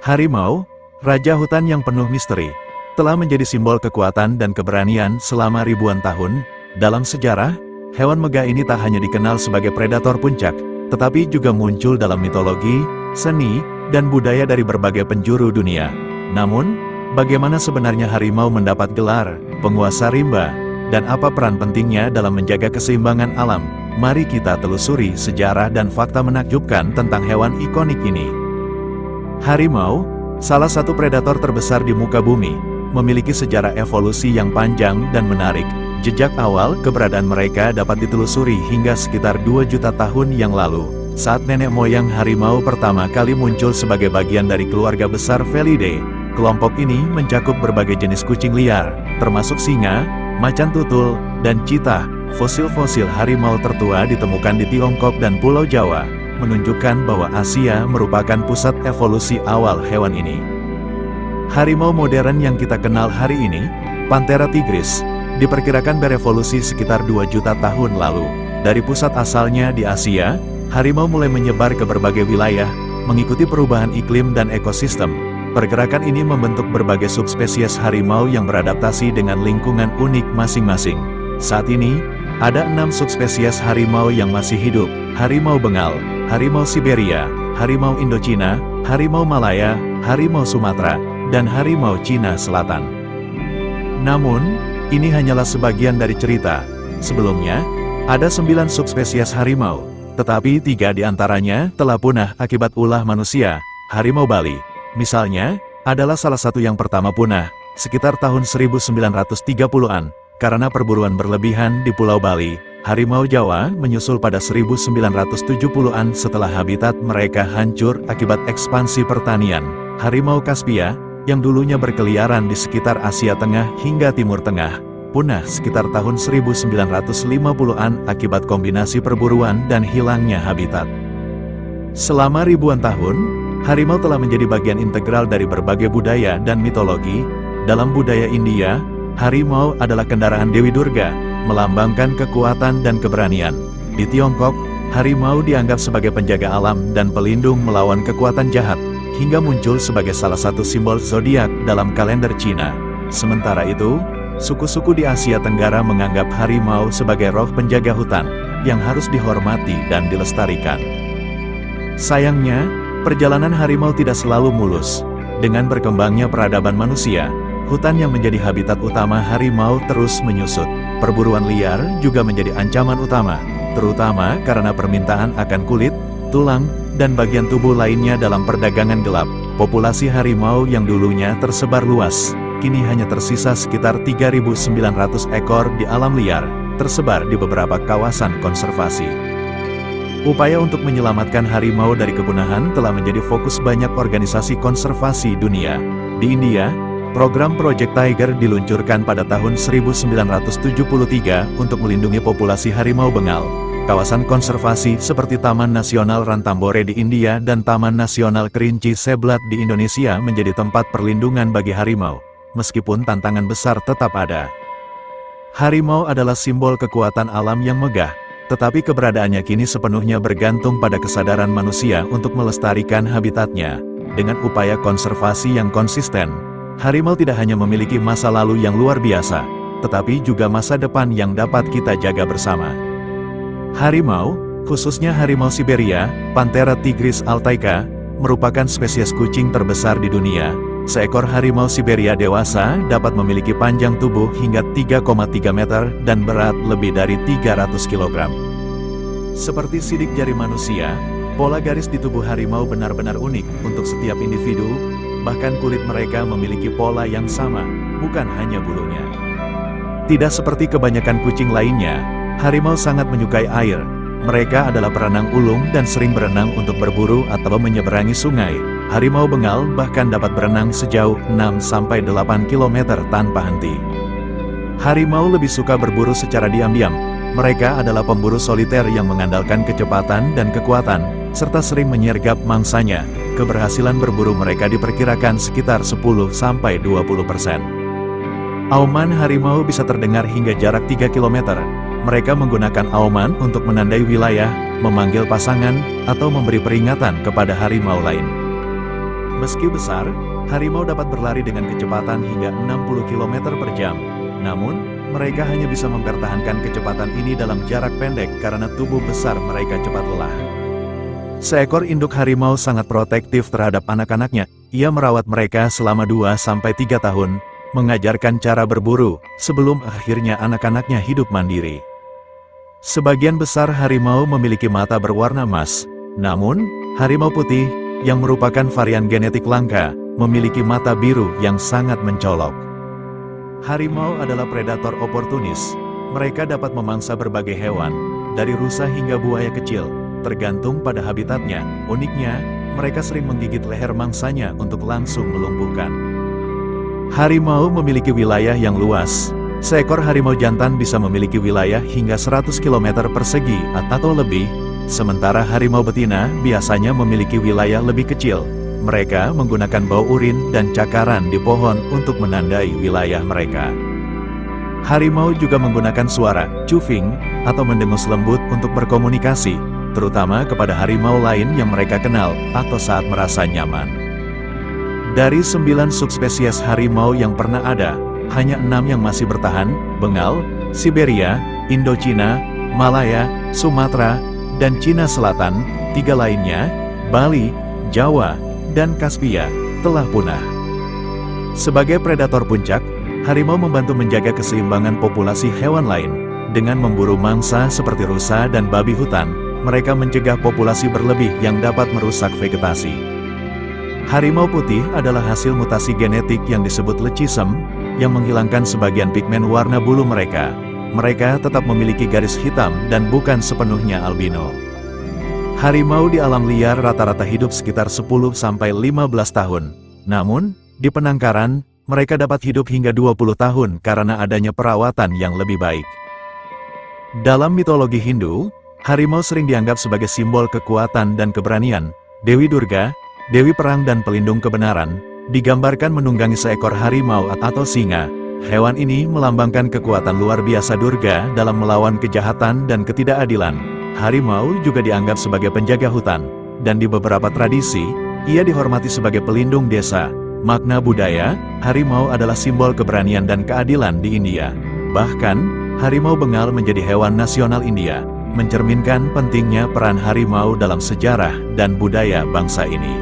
Harimau, raja hutan yang penuh misteri, telah menjadi simbol kekuatan dan keberanian selama ribuan tahun. Dalam sejarah, hewan megah ini tak hanya dikenal sebagai predator puncak, tetapi juga muncul dalam mitologi, seni, dan budaya dari berbagai penjuru dunia. Namun, bagaimana sebenarnya harimau mendapat gelar penguasa rimba, dan apa peran pentingnya dalam menjaga keseimbangan alam? Mari kita telusuri sejarah dan fakta menakjubkan tentang hewan ikonik ini. Harimau, salah satu predator terbesar di muka bumi, memiliki sejarah evolusi yang panjang dan menarik. Jejak awal keberadaan mereka dapat ditelusuri hingga sekitar 2 juta tahun yang lalu, saat nenek moyang harimau pertama kali muncul sebagai bagian dari keluarga besar Felidae. Kelompok ini mencakup berbagai jenis kucing liar, termasuk singa, macan tutul, dan citah. Fosil-fosil harimau tertua ditemukan di Tiongkok dan Pulau Jawa, menunjukkan bahwa Asia merupakan pusat evolusi awal hewan ini. Harimau modern yang kita kenal hari ini, Panthera tigris, diperkirakan berevolusi sekitar 2 juta tahun lalu. Dari pusat asalnya di Asia, harimau mulai menyebar ke berbagai wilayah, mengikuti perubahan iklim dan ekosistem. Pergerakan ini membentuk berbagai subspesies harimau yang beradaptasi dengan lingkungan unik masing-masing. Saat ini, ada 6 subspesies harimau yang masih hidup: harimau Bengal, harimau Siberia, harimau Indochina, harimau Malaya, harimau Sumatera, dan harimau Cina Selatan. Namun, ini hanyalah sebagian dari cerita. Sebelumnya, ada 9 subspesies harimau, tetapi 3 di antaranya telah punah akibat ulah manusia. Harimau Bali, misalnya, adalah salah satu yang pertama punah, sekitar tahun 1930-an, karena perburuan berlebihan di Pulau Bali. Harimau Jawa menyusul pada 1970-an setelah habitat mereka hancur akibat ekspansi pertanian. Harimau Kaspia, yang dulunya berkeliaran di sekitar Asia Tengah hingga Timur Tengah, punah sekitar tahun 1950-an akibat kombinasi perburuan dan hilangnya habitat. Selama ribuan tahun, harimau telah menjadi bagian integral dari berbagai budaya dan mitologi. Dalam budaya India, harimau adalah kendaraan Dewi Durga, melambangkan kekuatan dan keberanian. Di Tiongkok, harimau dianggap sebagai penjaga alam dan pelindung melawan kekuatan jahat, hingga muncul sebagai salah satu simbol zodiak dalam kalender Cina. Sementara itu, suku-suku di Asia Tenggara menganggap harimau sebagai roh penjaga hutan, yang harus dihormati dan dilestarikan. Sayangnya, perjalanan harimau tidak selalu mulus. Dengan berkembangnya peradaban manusia, hutan yang menjadi habitat utama harimau terus menyusut. Perburuan liar juga menjadi ancaman utama, terutama karena permintaan akan kulit, tulang, dan bagian tubuh lainnya dalam perdagangan gelap. Populasi harimau yang dulunya tersebar luas, kini hanya tersisa sekitar 3.900 ekor di alam liar, tersebar di beberapa kawasan konservasi. Upaya untuk menyelamatkan harimau dari kepunahan telah menjadi fokus banyak organisasi konservasi dunia. Di India, program Project Tiger diluncurkan pada tahun 1973 untuk melindungi populasi harimau Bengal. Kawasan konservasi seperti Taman Nasional Ranthambore di India dan Taman Nasional Kerinci Seblat di Indonesia menjadi tempat perlindungan bagi harimau. Meskipun tantangan besar tetap ada. Harimau adalah simbol kekuatan alam yang megah, tetapi keberadaannya kini sepenuhnya bergantung pada kesadaran manusia untuk melestarikan habitatnya. Dengan upaya konservasi yang konsisten, harimau tidak hanya memiliki masa lalu yang luar biasa, tetapi juga masa depan yang dapat kita jaga bersama. Harimau, khususnya harimau Siberia, Panthera tigris altaica, merupakan spesies kucing terbesar di dunia. Seekor harimau Siberia dewasa dapat memiliki panjang tubuh hingga 3,3 meter dan berat lebih dari 300 kg. Seperti sidik jari manusia, pola garis di tubuh harimau benar-benar unik untuk setiap individu, bahkan kulit mereka memiliki pola yang sama, bukan hanya bulunya. Tidak seperti kebanyakan kucing lainnya, harimau sangat menyukai air. Mereka adalah perenang ulung dan sering berenang untuk berburu atau menyeberangi sungai. Harimau Bengal bahkan dapat berenang sejauh 6-8 km tanpa henti. Harimau lebih suka berburu secara diam-diam. Mereka adalah pemburu soliter yang mengandalkan kecepatan dan kekuatan, serta sering menyergap mangsanya. Keberhasilan berburu mereka diperkirakan sekitar 10-20%. Auman harimau bisa terdengar hingga jarak 3 km. Mereka menggunakan auman untuk menandai wilayah, memanggil pasangan, atau memberi peringatan kepada harimau lain. Meski besar, harimau dapat berlari dengan kecepatan hingga 60 km per jam. Namun, mereka hanya bisa mempertahankan kecepatan ini dalam jarak pendek karena tubuh besar mereka cepat lelah. Seekor induk harimau sangat protektif terhadap anak-anaknya. Ia merawat mereka selama 2-3 tahun, mengajarkan cara berburu, sebelum akhirnya anak-anaknya hidup mandiri. Sebagian besar harimau memiliki mata berwarna emas. Namun, harimau putih, yang merupakan varian genetik langka, memiliki mata biru yang sangat mencolok. Harimau adalah predator oportunis. Mereka dapat memangsa berbagai hewan, dari rusa hingga buaya kecil, tergantung pada habitatnya. Uniknya, mereka sering menggigit leher mangsanya untuk langsung melumpuhkan. Harimau memiliki wilayah yang luas. Seekor harimau jantan bisa memiliki wilayah hingga 100 km persegi atau lebih, sementara harimau betina biasanya memiliki wilayah lebih kecil. Mereka menggunakan bau urin dan cakaran di pohon untuk menandai wilayah mereka. Harimau juga menggunakan suara cuving atau mendengus lembut untuk berkomunikasi, terutama kepada harimau lain yang mereka kenal atau saat merasa nyaman. Dari 9 subspesies harimau yang pernah ada, hanya 6 yang masih bertahan: Bengal, Siberia, Indochina, Malaya, Sumatera, dan Cina Selatan. 3 lainnya, Bali, Jawa, dan Kaspia, telah punah. Sebagai predator puncak, harimau membantu menjaga keseimbangan populasi hewan lain. Dengan memburu mangsa seperti rusa dan babi hutan, mereka mencegah populasi berlebih yang dapat merusak vegetasi. Harimau putih adalah hasil mutasi genetik yang disebut lecism, yang menghilangkan sebagian pigmen warna bulu mereka. Mereka tetap memiliki garis hitam dan bukan sepenuhnya albino. Harimau di alam liar rata-rata hidup sekitar 10-15 tahun. Namun, di penangkaran, mereka dapat hidup hingga 20 tahun karena adanya perawatan yang lebih baik. Dalam mitologi Hindu, harimau sering dianggap sebagai simbol kekuatan dan keberanian. Dewi Durga, Dewi Perang dan Pelindung Kebenaran, digambarkan menunggangi seekor harimau atau singa. Hewan ini melambangkan kekuatan luar biasa Durga dalam melawan kejahatan dan ketidakadilan. Harimau juga dianggap sebagai penjaga hutan, dan di beberapa tradisi, ia dihormati sebagai pelindung desa. Makna budaya, harimau adalah simbol keberanian dan keadilan di India. Bahkan, harimau Bengal menjadi hewan nasional India, mencerminkan pentingnya peran harimau dalam sejarah dan budaya bangsa ini.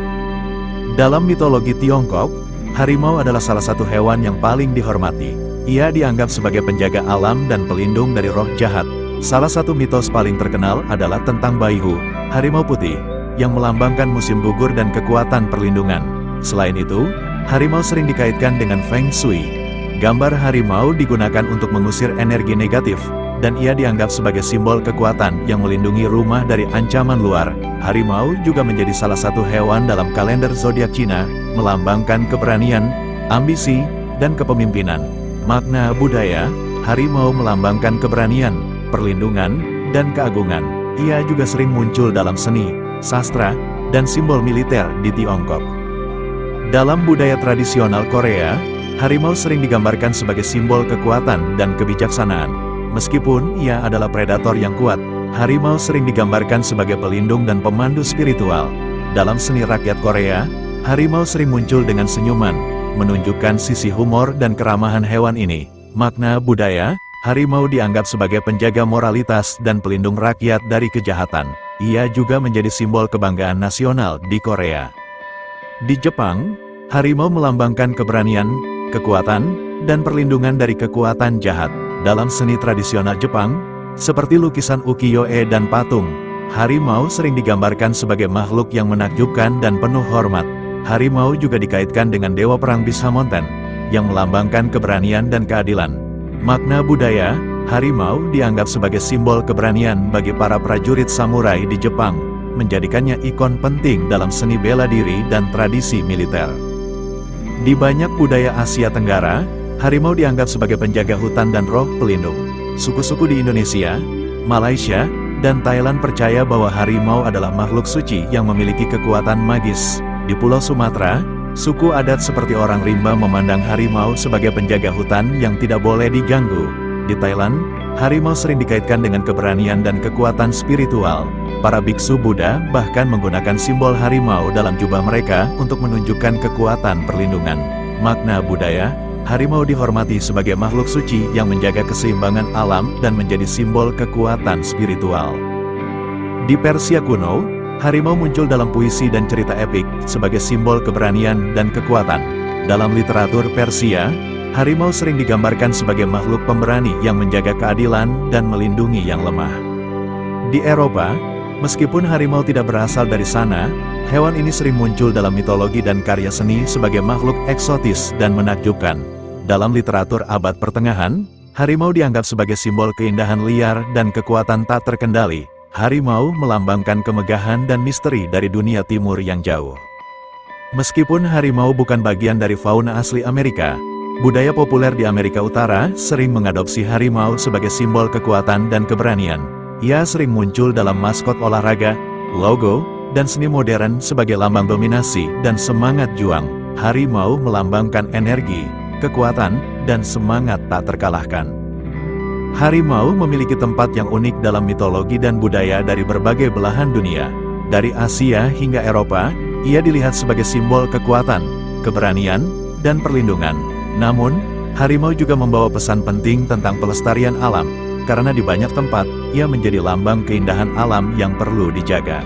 Dalam mitologi Tiongkok, harimau adalah salah satu hewan yang paling dihormati. Ia dianggap sebagai penjaga alam dan pelindung dari roh jahat. Salah satu mitos paling terkenal adalah tentang Baihu, harimau putih, yang melambangkan musim gugur dan kekuatan perlindungan. Selain itu, harimau sering dikaitkan dengan Feng Shui. Gambar harimau digunakan untuk mengusir energi negatif, dan ia dianggap sebagai simbol kekuatan yang melindungi rumah dari ancaman luar. Harimau juga menjadi salah satu hewan dalam kalender zodiak Cina, melambangkan keberanian, ambisi, dan kepemimpinan. Makna budaya, harimau melambangkan keberanian, perlindungan, dan keagungan. Ia juga sering muncul dalam seni, sastra, dan simbol militer di Tiongkok. Dalam budaya tradisional Korea, harimau sering digambarkan sebagai simbol kekuatan dan kebijaksanaan. Meskipun ia adalah predator yang kuat, harimau sering digambarkan sebagai pelindung dan pemandu spiritual. Dalam seni rakyat Korea, harimau sering muncul dengan senyuman, menunjukkan sisi humor dan keramahan hewan ini. Makna budaya, harimau dianggap sebagai penjaga moralitas dan pelindung rakyat dari kejahatan. Ia juga menjadi simbol kebanggaan nasional di Korea. Di Jepang, harimau melambangkan keberanian, kekuatan, dan perlindungan dari kekuatan jahat. Dalam seni tradisional Jepang, seperti lukisan ukiyo-e dan patung, harimau sering digambarkan sebagai makhluk yang menakjubkan dan penuh hormat. Harimau juga dikaitkan dengan dewa perang Bishamonten, yang melambangkan keberanian dan keadilan. Makna budaya, harimau dianggap sebagai simbol keberanian bagi para prajurit samurai di Jepang, menjadikannya ikon penting dalam seni bela diri dan tradisi militer. Di banyak budaya Asia Tenggara, harimau dianggap sebagai penjaga hutan dan roh pelindung. Suku-suku di Indonesia, Malaysia, dan Thailand percaya bahwa harimau adalah makhluk suci yang memiliki kekuatan magis. Di Pulau Sumatera, suku adat seperti orang rimba memandang harimau sebagai penjaga hutan yang tidak boleh diganggu. Di Thailand, harimau sering dikaitkan dengan keberanian dan kekuatan spiritual. Para biksu Buddha bahkan menggunakan simbol harimau dalam jubah mereka untuk menunjukkan kekuatan perlindungan. Makna budaya, harimau dihormati sebagai makhluk suci yang menjaga keseimbangan alam dan menjadi simbol kekuatan spiritual. Di Persia kuno, harimau muncul dalam puisi dan cerita epik sebagai simbol keberanian dan kekuatan. Dalam literatur Persia, harimau sering digambarkan sebagai makhluk pemberani yang menjaga keadilan dan melindungi yang lemah. Di Eropa, meskipun harimau tidak berasal dari sana, hewan ini sering muncul dalam mitologi dan karya seni sebagai makhluk eksotis dan menakjubkan. Dalam literatur abad pertengahan, harimau dianggap sebagai simbol keindahan liar dan kekuatan tak terkendali. Harimau melambangkan kemegahan dan misteri dari dunia timur yang jauh. Meskipun harimau bukan bagian dari fauna asli Amerika, budaya populer di Amerika Utara sering mengadopsi harimau sebagai simbol kekuatan dan keberanian. Ia sering muncul dalam maskot olahraga, logo, dan seni modern sebagai lambang dominasi dan semangat juang. Harimau melambangkan energi, kekuatan, dan semangat tak terkalahkan. Harimau memiliki tempat yang unik dalam mitologi dan budaya dari berbagai belahan dunia. Dari Asia hingga Eropa, ia dilihat sebagai simbol kekuatan, keberanian, dan perlindungan. Namun, harimau juga membawa pesan penting tentang pelestarian alam, karena di banyak tempat, ia menjadi lambang keindahan alam yang perlu dijaga.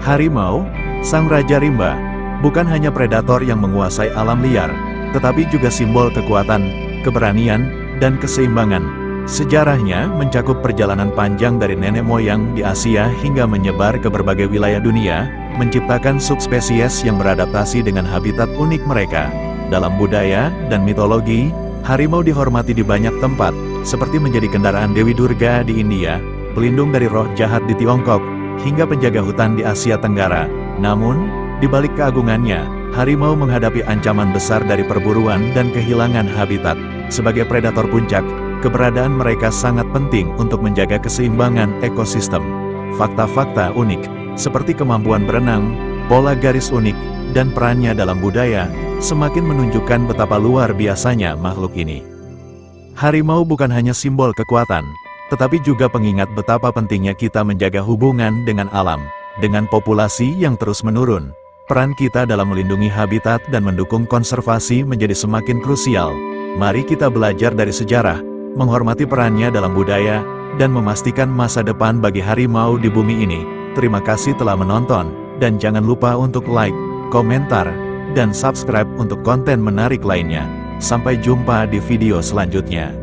Harimau, sang Raja Rimba, bukan hanya predator yang menguasai alam liar, tetapi juga simbol kekuatan, keberanian, dan keseimbangan. Sejarahnya mencakup perjalanan panjang dari nenek moyang di Asia hingga menyebar ke berbagai wilayah dunia, menciptakan subspesies yang beradaptasi dengan habitat unik mereka. Dalam budaya dan mitologi, harimau dihormati di banyak tempat, seperti menjadi kendaraan Dewi Durga di India, pelindung dari roh jahat di Tiongkok, hingga penjaga hutan di Asia Tenggara. Namun, di balik keagungannya, harimau menghadapi ancaman besar dari perburuan dan kehilangan habitat. Sebagai predator puncak, keberadaan mereka sangat penting untuk menjaga keseimbangan ekosistem. Fakta-fakta unik, seperti kemampuan berenang, pola garis unik, dan perannya dalam budaya, semakin menunjukkan betapa luar biasanya makhluk ini. Harimau bukan hanya simbol kekuatan, tetapi juga pengingat betapa pentingnya kita menjaga hubungan dengan alam. Dengan populasi yang terus menurun, peran kita dalam melindungi habitat dan mendukung konservasi menjadi semakin krusial. Mari kita belajar dari sejarah, menghormati perannya dalam budaya, dan memastikan masa depan bagi harimau di bumi ini. Terima kasih telah menonton, dan jangan lupa untuk like, komentar, dan subscribe untuk konten menarik lainnya. Sampai jumpa di video selanjutnya.